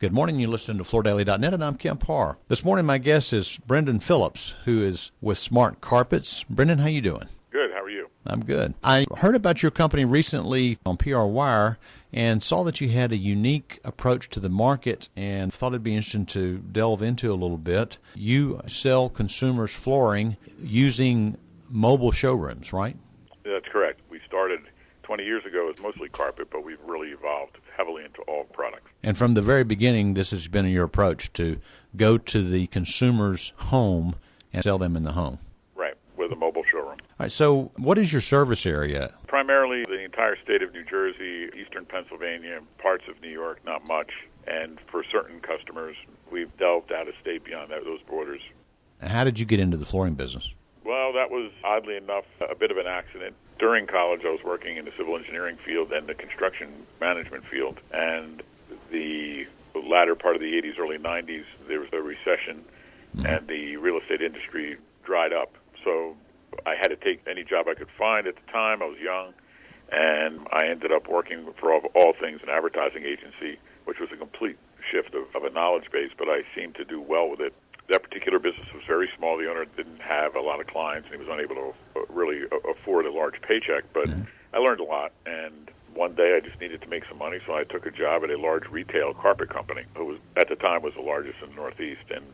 Good morning. You listen to FloorDaily.net, and I'm Kemp Harr. This morning, my guest is Brendan Phillips, who is with Smart Carpets. Brendan, how you doing? Good. How are you? I'm good. I heard about your company recently on PR Wire and saw that you had a unique approach to the market and thought it'd be interesting to delve into a little bit. You sell consumers flooring using mobile showrooms, right? That's correct. We started 20 years ago as mostly carpet, but we've really evolved heavily into all products. And from the very beginning, this has been your approach to go to the consumer's home and sell them in the home. Right, with a mobile showroom. All right, so what is your service area? Primarily the entire state of New Jersey, eastern Pennsylvania, parts of New York, not much. And for certain customers, we've delved out of state beyond those borders. How did you get into the flooring business? Well, that was, oddly enough, a bit of an accident. During college, I was working in the civil engineering field and the construction management field. And the latter part of the 80s, early 90s, there was a recession, and the real estate industry dried up. So I had to take any job I could find at the time. I was young, and I ended up working for all things an advertising agency, which was a complete shift of a knowledge base, but I seemed to do well with it. That particular business was very small. The owner didn't have a lot of clients, and he was unable to really afford a large paycheck. But I learned a lot, and one day I just needed to make some money, so I took a job at a large retail carpet company, who was, at the time was the largest in the Northeast. And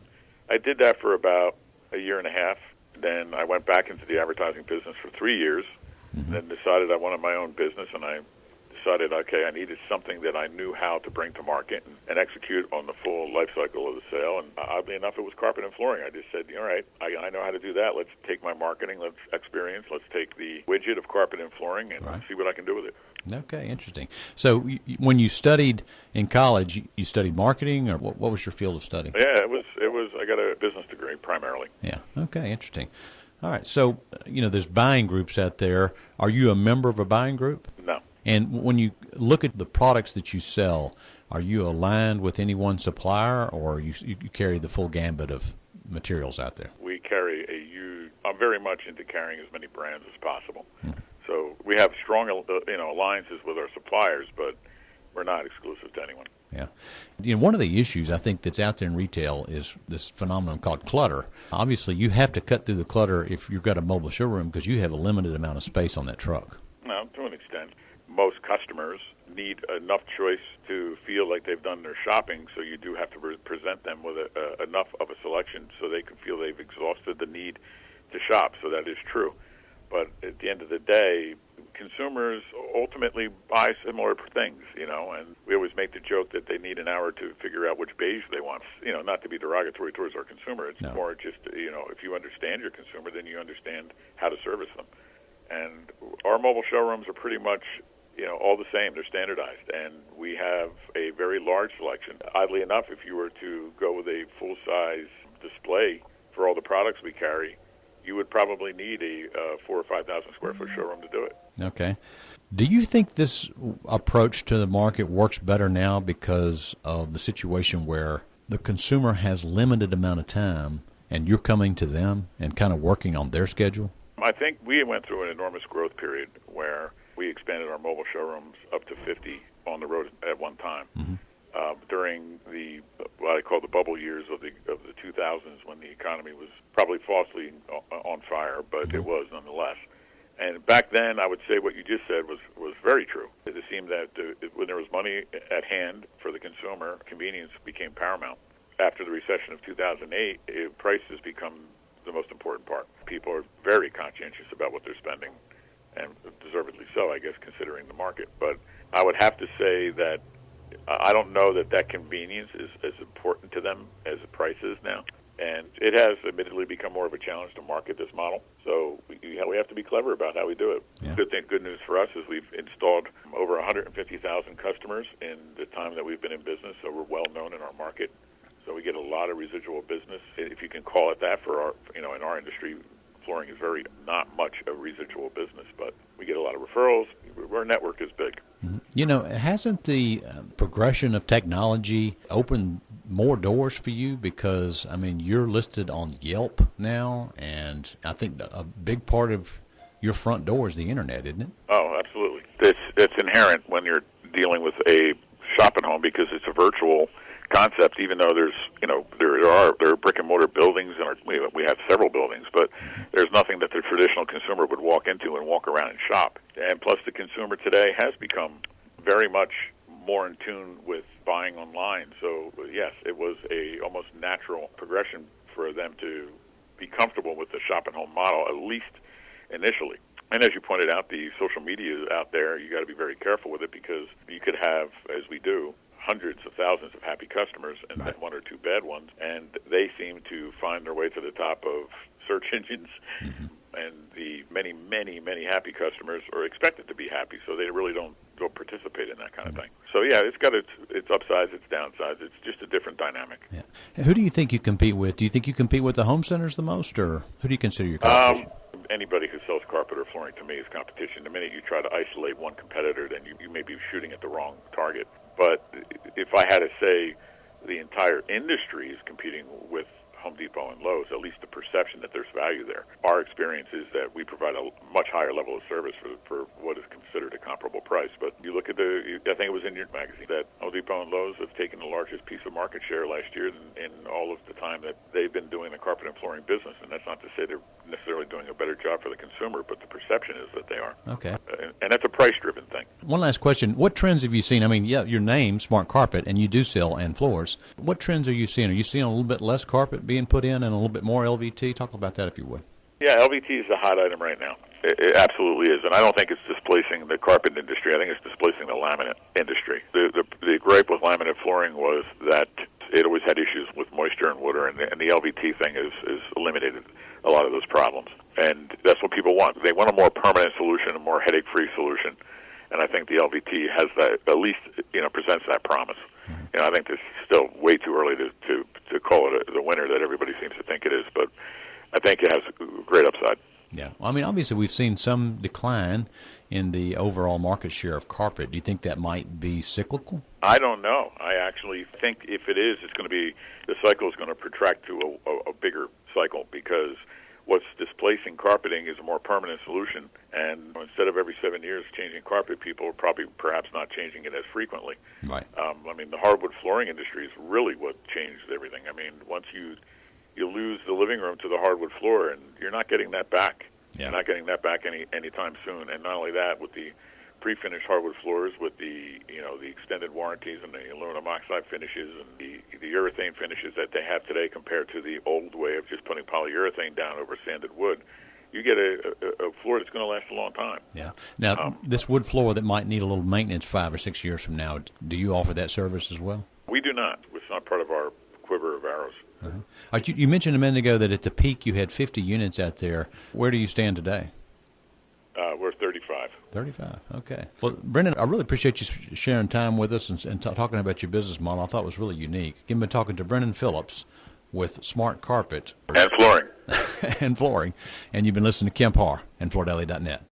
I did that for about a year and a half. Then I went back into the advertising business for 3 years, then decided I wanted my own business, and I decided, okay, I needed something that I knew how to bring to market and execute on the full life cycle of the sale. And oddly enough, it was carpet and flooring. I just said, all right, I know how to do that. Let's take my marketing, let's take the widget of carpet and flooring and see what I can do with it. Okay, interesting. So when you studied in college, you studied marketing, or what was your field of study? Yeah, it was. I got a business degree primarily. Yeah. Okay, interesting. All right. So, there's buying groups out there. Are you a member of a buying group? No. And when you look at the products that you sell, are you aligned with any one supplier, or you carry the full gambit of materials out there? We carry a huge. I'm very much into carrying as many brands as possible. So we have strong, alliances with our suppliers, but we're not exclusive to anyone. Yeah. One of the issues I think that's out there in retail is this phenomenon called clutter. Obviously, you have to cut through the clutter if you've got a mobile showroom because you have a limited amount of space on that truck. No, to an extent. Most customers need enough choice to feel like they've done their shopping, so you do have to present them with enough of a selection so they can feel they've exhausted the need to shop. So that is true. But at the end of the day, consumers ultimately buy similar things, and we always make the joke that they need an hour to figure out which beige they want. Not to be derogatory towards our consumer. It's more just, if you understand your consumer, then you understand how to service them. And our mobile showrooms are pretty much, all the same. They're standardized, and we have a very large selection. Oddly enough, if you were to go with a full-size display for all the products we carry, you would probably need a 4,000 or 5,000 square foot showroom to do it. Okay. Do you think this approach to the market works better now because of the situation where the consumer has limited amount of time and you're coming to them and kind of working on their schedule? I think we went through an enormous growth period where we expanded our mobile showrooms up to 50 on the road at one time. During what I call the bubble years of the 2000s, when the economy was probably falsely on fire, but it was nonetheless. And back then, I would say what you just said was very true. It seemed that when there was money at hand for the consumer, convenience became paramount. After the recession of 2008, prices become the most important part. People are very conscientious about what they're spending, and deservedly so, I guess, considering the market. But I would have to say that I don't know that convenience is as important to them as the price is now. And it has admittedly become more of a challenge to market this model. So we have to be clever about how we do it. Yeah. Good news for us is we've installed over 150,000 customers in the time that we've been in business, so we're well known in our market. So we get a lot of residual business, if you can call it that, for our, in our industry. Flooring is very not much a residual business, but we get a lot of referrals. Our network is big. Hasn't the progression of technology opened more doors for you? Because, you're listed on Yelp now, and I think a big part of your front door is the Internet, isn't it? Oh, absolutely. It's inherent when you're dealing with a shop at home because it's a virtual concept, even though there's, there are brick and mortar buildings, and we have several buildings, but there's nothing that the traditional consumer would walk into and walk around and shop. And plus, the consumer today has become very much more in tune with buying online. So yes, it was a almost natural progression for them to be comfortable with the shop at home model, at least initially. And as you pointed out, the social media out there, you got to be very careful with it, because you could have, as we do, hundreds of thousands of happy customers and then one or two bad ones, and they seem to find their way to the top of search engines. And the many, many, many happy customers are expected to be happy, so they really don't go participate in that kind of thing. So yeah, it's got its upsides, its downsides. It's just a different dynamic. Yeah. Who do you think you compete with? Do you think you compete with the home centers the most, or who do you consider your competition? Anybody who sells carpet or flooring, to me, is competition. The minute you try to isolate one competitor, then you may be shooting at the wrong target. But if I had to say the entire industry is competing with Home Depot and Lowe's, at least the perception that there's value there. Our experience is that we provide a much higher level of service for what is considered a comparable price. But you look at I think it was in your magazine, that Home Depot and Lowe's have taken the largest piece of market share last year in all of the time that they've been doing the carpet and flooring business. And that's not to say they're necessarily doing a better job for the consumer, but the perception is that they are. Okay. And that's a price-driven thing. One last question. What trends have you seen? I mean, yeah, your name, Smart Carpet, and you do sell and floors. What trends are you seeing? Are you seeing a little bit less carpet being put in and a little bit more LVT? Talk about that if you would. Yeah, LVT is a hot item right now. It absolutely is, and I don't think it's displacing the carpet industry. I think it's displacing the laminate industry. The gripe with laminate flooring was that it always had issues with moisture and water, and the LVT thing has eliminated a lot of those problems. And that's what people want. They want a more permanent solution, a more headache-free solution. And I think the LVT has that, at least, presents that promise. I think it's still way too early to call it the winner that everybody seems to think it is, but I think it has a great upside. Yeah. Well, I mean, obviously we've seen some decline in the overall market share of carpet. Do you think that might be cyclical? I don't know. I actually think if it is, the cycle is going to protract to a bigger cycle, because what's displacing carpeting is a more permanent solution. And instead of every 7 years changing carpet, people are perhaps not changing it as frequently. Right. The hardwood flooring industry is really what changed everything. Once you lose the living room to the hardwood floor, and you're not getting that back. Yeah. You're not getting that back anytime soon. And not only that, with the pre-finished hardwood floors, with the extended warranties and the aluminum oxide finishes and the urethane finishes that they have today, compared to the old way of just putting polyurethane down over sanded wood, you get a floor that's going to last a long time. Yeah. Now, this wood floor that might need a little maintenance 5 or 6 years from now, do you offer that service as well? We do not. It's not part of our quiver of arrows. You mentioned a minute ago that at the peak you had 50 units out there. Where do you stand today? We're 35. 35, okay. Well, Brendan, I really appreciate you sharing time with us and talking about your business model. I thought it was really unique. Again, been talking to Brendan Phillips with Smart Carpet. And flooring. And flooring. And you've been listening to Kemp Harr and FloorDaily.net.